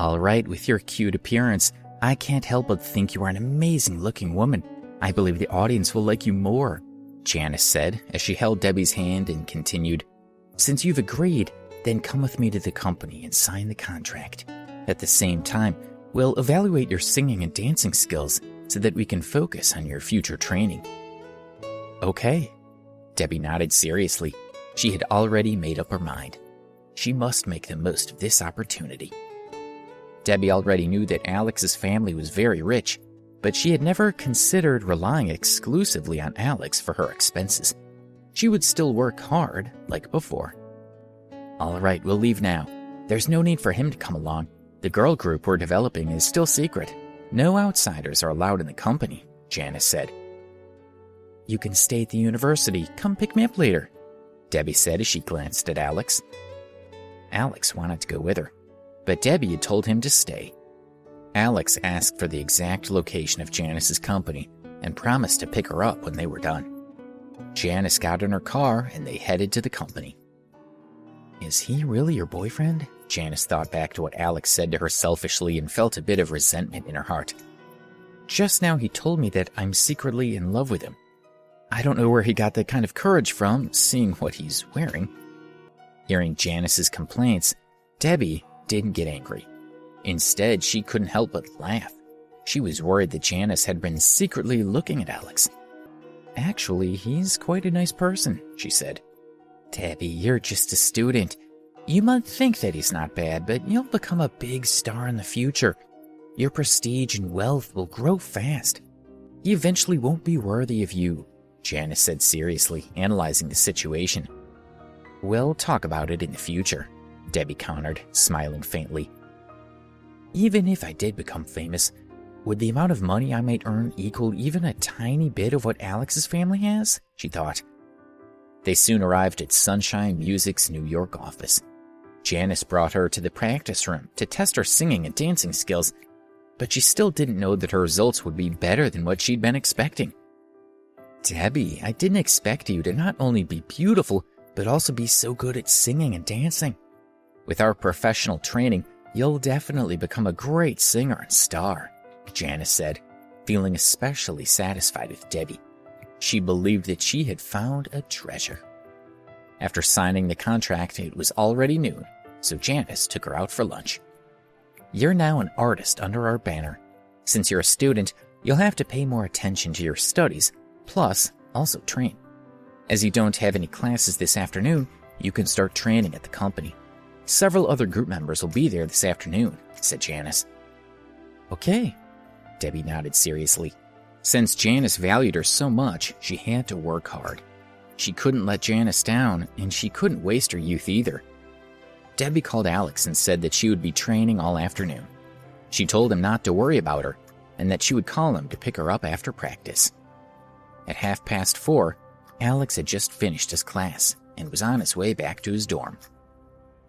All right, with your cute appearance, I can't help but think you are an amazing-looking woman. I believe the audience will like you more, Janice said as she held Debbie's hand and continued, Since you've agreed, then come with me to the company and sign the contract. At the same time, we'll evaluate your singing and dancing skills so that we can focus on your future training. Okay. Debbie nodded seriously. She had already made up her mind. She must make the most of this opportunity. Debbie already knew that Alex's family was very rich, but she had never considered relying exclusively on Alex for her expenses. She would still work hard, like before. All right, we'll leave now. There's no need for him to come along. The girl group we're developing is still secret. No outsiders are allowed in the company, Janice said. You can stay at the university. Come pick me up later, Debbie said as she glanced at Alex. Alex wanted to go with her, but Debbie had told him to stay. Alex asked for the exact location of Janice's company and promised to pick her up when they were done. Janice got in her car and they headed to the company. Is he really your boyfriend? Janice thought back to what Alex said to her selfishly and felt a bit of resentment in her heart. Just now he told me that I'm secretly in love with him. I don't know where he got that kind of courage from, seeing what he's wearing. Hearing Janice's complaints, Debbie didn't get angry. Instead, she couldn't help but laugh. She was worried that Janice had been secretly looking at Alex. Actually, he's quite a nice person, she said. Debbie, you're just a student. You might think that he's not bad, but you'll become a big star in the future. Your prestige and wealth will grow fast. He eventually won't be worthy of you, Janice said seriously, analyzing the situation. We'll talk about it in the future, Debbie countered, smiling faintly. Even if I did become famous, would the amount of money I might earn equal even a tiny bit of what Alex's family has? She thought. They soon arrived at Sunshine Music's New York office. Janice brought her to the practice room to test her singing and dancing skills, but she still didn't know that her results would be better than what she'd been expecting. Debbie, I didn't expect you to not only be beautiful, but also be so good at singing and dancing. With our professional training, you'll definitely become a great singer and star, Janice said, feeling especially satisfied with Debbie. She believed that she had found a treasure. After signing the contract, it was already noon, so Janice took her out for lunch. You're now an artist under our banner. Since you're a student, you'll have to pay more attention to your studies, plus also train. As you don't have any classes this afternoon, you can start training at the company. Several other group members will be there this afternoon, said Janice. Okay, Debbie nodded seriously. Since Janice valued her so much, she had to work hard. She couldn't let Janice down, and she couldn't waste her youth either. Debbie called Alex and said that she would be training all afternoon. She told him not to worry about her, and that she would call him to pick her up after practice. At 4:30, Alex had just finished his class and was on his way back to his dorm.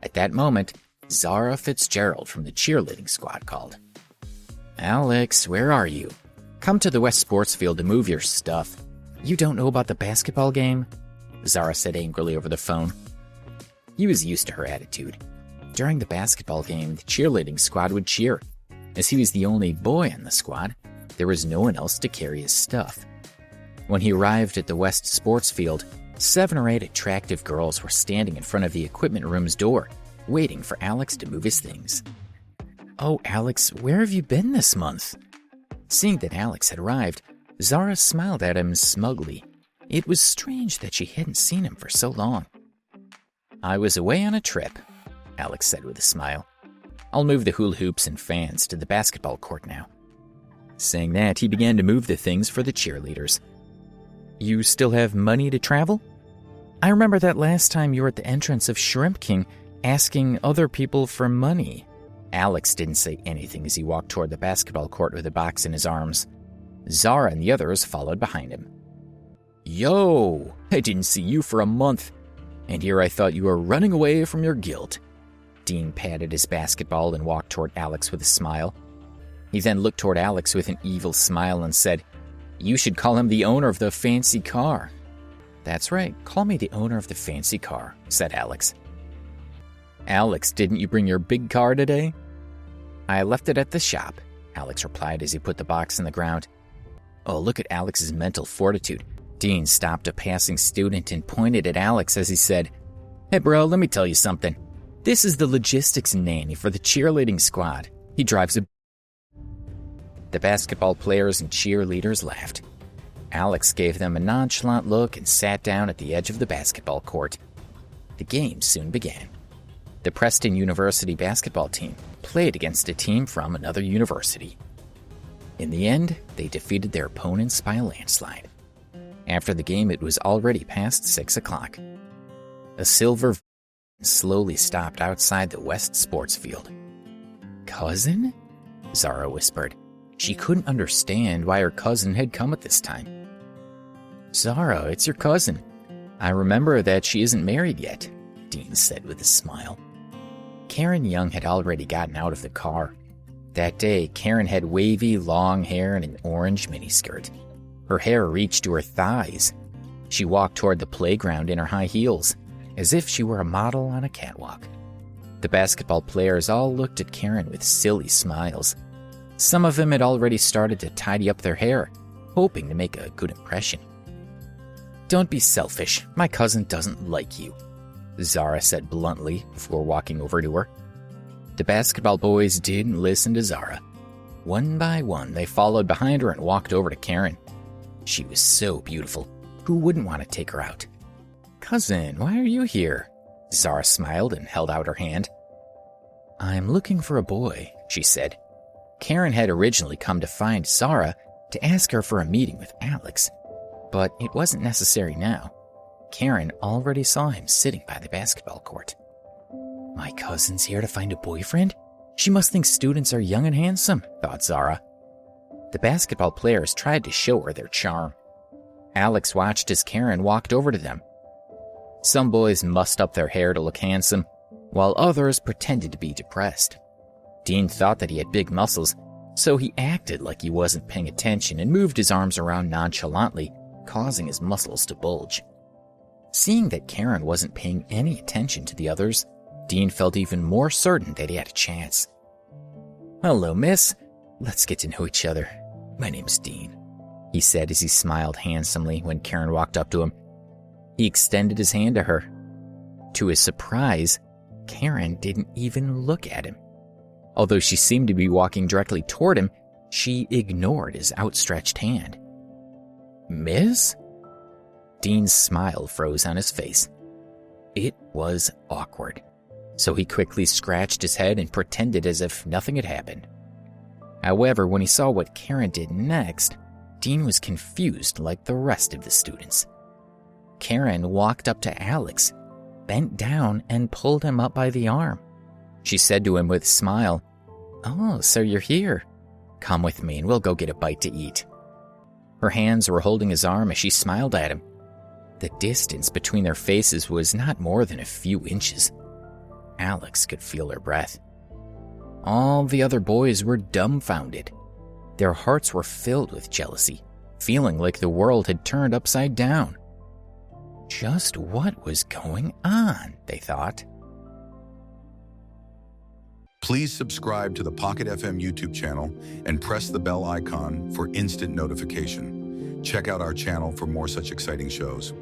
At that moment, Zara Fitzgerald from the cheerleading squad called. Alex, where are you? Come to the West Sports Field to move your stuff. You don't know about the basketball game? Zara said angrily over the phone. He was used to her attitude. During the basketball game, the cheerleading squad would cheer. As he was the only boy on the squad, there was no one else to carry his stuff. When he arrived at the West Sports Field, 7 or 8 attractive girls were standing in front of the equipment room's door, waiting for Alex to move his things. Oh, Alex, where have you been this month? Seeing that Alex had arrived, Zara smiled at him smugly. It was strange that she hadn't seen him for so long. I was away on a trip, Alex said with a smile. I'll move the hula hoops and fans to the basketball court now. Saying that, he began to move the things for the cheerleaders. You still have money to travel? I remember that last time you were at the entrance of Shrimp King asking other people for money. Alex didn't say anything as he walked toward the basketball court with a box in his arms. Zara and the others followed behind him. Yo, I didn't see you for a month, and here I thought you were running away from your guilt. Dean patted his basketball and walked toward Alex with a smile. He then looked toward Alex with an evil smile and said, You should call him the owner of the fancy car. That's right, call me the owner of the fancy car, said Alex. Alex, didn't you bring your big car today? I left it at the shop, Alex replied as he put the box in the ground. Oh, look at Alex's mental fortitude. Dean stopped a passing student and pointed at Alex as he said, Hey bro, let me tell you something. This is the logistics nanny for the cheerleading squad. He drives a... The basketball players and cheerleaders laughed. Alex gave them a nonchalant look and sat down at the edge of the basketball court. The game soon began. The Preston University basketball team played against a team from another university. In the end, they defeated their opponents by a landslide. After the game, it was already past 6 o'clock. A silver slowly stopped outside the West Sports Field. Cousin? Zara whispered. She couldn't understand why her cousin had come at this time. Zara, it's your cousin. I remember that she isn't married yet, Dean said with a smile. Karen Young had already gotten out of the car. That day, Karen had wavy, long hair and an orange miniskirt. Her hair reached to her thighs. She walked toward the playground in her high heels, as if she were a model on a catwalk. The basketball players all looked at Karen with silly smiles. Some of them had already started to tidy up their hair, hoping to make a good impression. Don't be selfish. My cousin doesn't like you, Zara said bluntly before walking over to her. The basketball boys didn't listen to Zara. One by one, they followed behind her and walked over to Karen. She was so beautiful. Who wouldn't want to take her out? Cousin, why are you here? Zara smiled and held out her hand. I'm looking for a boy, she said. Karen had originally come to find Zara to ask her for a meeting with Alex, but it wasn't necessary now. Karen already saw him sitting by the basketball court. My cousin's here to find a boyfriend? She must think students are young and handsome, thought Zara. The basketball players tried to show her their charm. Alex watched as Karen walked over to them. Some boys mussed up their hair to look handsome, while others pretended to be depressed. Dean thought that he had big muscles, so he acted like he wasn't paying attention and moved his arms around nonchalantly, causing his muscles to bulge. Seeing that Karen wasn't paying any attention to the others, Dean felt even more certain that he had a chance. Hello, miss. Let's get to know each other. My name's Dean, he said as he smiled handsomely when Karen walked up to him. He extended his hand to her. To his surprise, Karen didn't even look at him. Although she seemed to be walking directly toward him, she ignored his outstretched hand. Miss? Dean's smile froze on his face. It was awkward, so he quickly scratched his head and pretended as if nothing had happened. However, when he saw what Karen did next, Dean was confused like the rest of the students. Karen walked up to Alex, bent down, and pulled him up by the arm. She said to him with a smile, Oh, so you're here. Come with me and we'll go get a bite to eat. Her hands were holding his arm as she smiled at him. The distance between their faces was not more than a few inches. Alex could feel her breath. All the other boys were dumbfounded. Their hearts were filled with jealousy, feeling like the world had turned upside down. Just what was going on, they thought. Please subscribe to the Pocket FM YouTube channel and press the bell icon for instant notification. Check out our channel for more such exciting shows.